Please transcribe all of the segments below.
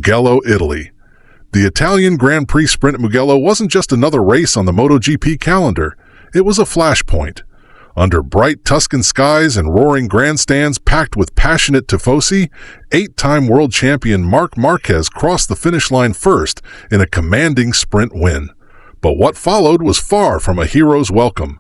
Mugello, Italy. The Italian Grand Prix sprint at Mugello wasn't just another race on the MotoGP calendar, it was a flashpoint. Under bright Tuscan skies and roaring grandstands packed with passionate tifosi, 8-time world champion Marc Marquez crossed the finish line first in a commanding sprint win. But what followed was far from a hero's welcome.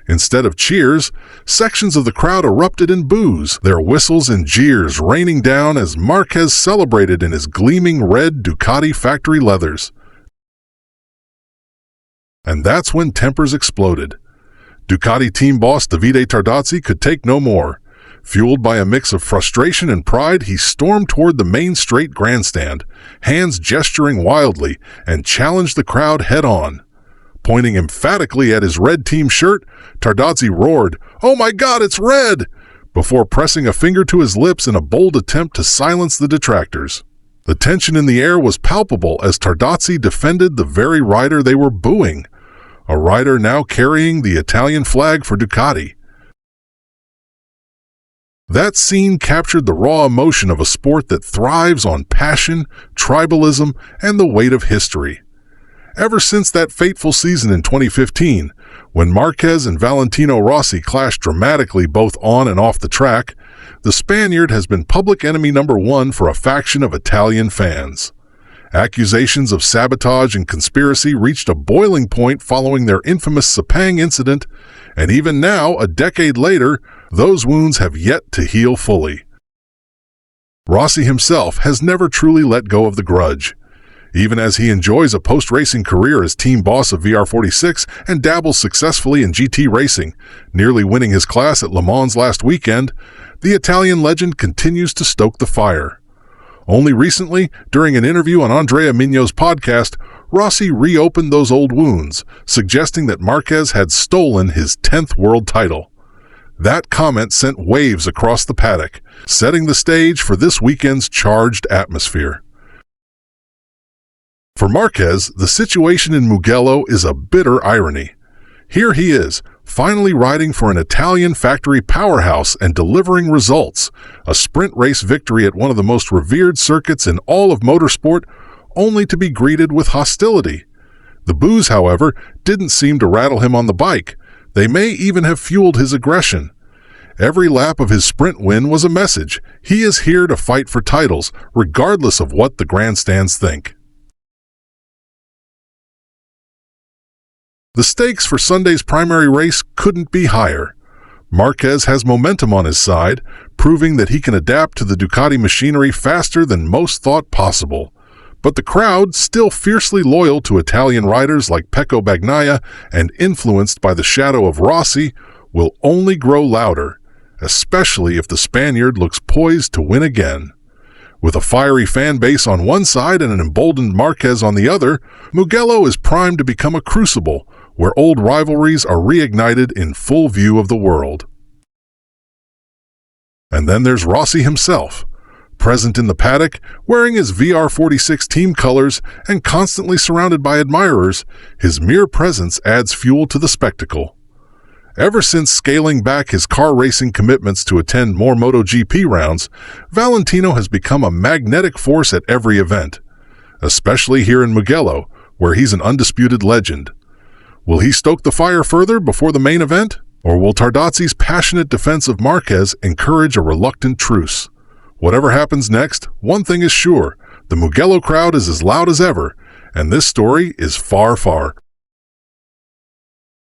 Instead of cheers, sections of the crowd erupted in boos, their whistles and jeers raining down as Marquez celebrated in his gleaming red Ducati factory leathers. And that's when tempers exploded. Ducati team boss Davide Tardozzi could take no more. Fueled by a mix of frustration and pride, he stormed toward the main straight grandstand, hands gesturing wildly, and challenged the crowd head-on. Pointing emphatically at his red team shirt, Tardozzi roared, "Oh my God, it's red!" before pressing a finger to his lips in a bold attempt to silence the detractors. The tension in the air was palpable as Tardozzi defended the very rider they were booing, a rider now carrying the Italian flag for Ducati. That scene captured the raw emotion of a sport that thrives on passion, tribalism, and the weight of history. Ever since that fateful season in 2015, when Marquez and Valentino Rossi clashed dramatically both on and off the track, the Spaniard has been public enemy number one for a faction of Italian fans. Accusations of sabotage and conspiracy reached a boiling point following their infamous Sepang incident, and even now, a decade later, those wounds have yet to heal fully. Rossi himself has never truly let go of the grudge. Even as he enjoys a post-racing career as team boss of VR46 and dabbles successfully in GT racing, nearly winning his class at Le Mans last weekend, the Italian legend continues to stoke the fire. Only recently, during an interview on Andrea Migno's podcast, Rossi reopened those old wounds, suggesting that Marquez had stolen his 10th world title. That comment sent waves across the paddock, setting the stage for this weekend's charged atmosphere. For Marquez, the situation in Mugello is a bitter irony. Here he is, finally riding for an Italian factory powerhouse and delivering results, a sprint race victory at one of the most revered circuits in all of motorsport, only to be greeted with hostility. The boos, however, didn't seem to rattle him on the bike. They may even have fueled his aggression. Every lap of his sprint win was a message. He is here to fight for titles, regardless of what the grandstands think. The stakes for Sunday's primary race couldn't be higher. Marquez has momentum on his side, proving that he can adapt to the Ducati machinery faster than most thought possible. But the crowd, still fiercely loyal to Italian riders like Pecco Bagnaia and influenced by the shadow of Rossi, will only grow louder, especially if the Spaniard looks poised to win again. With a fiery fan base on one side and an emboldened Marquez on the other, Mugello is primed to become a crucible, where old rivalries are reignited in full view of the world. And then there's Rossi himself, present in the paddock, wearing his VR46 team colors and constantly surrounded by admirers. His mere presence adds fuel to the spectacle. Ever since scaling back his car racing commitments to attend more MotoGP rounds, Valentino has become a magnetic force at every event, especially here in Mugello, where he's an undisputed legend. Will he stoke the fire further before the main event? Or will Tardozzi's passionate defense of Marquez encourage a reluctant truce? Whatever happens next, one thing is sure, the Mugello crowd is as loud as ever, and this story is far, far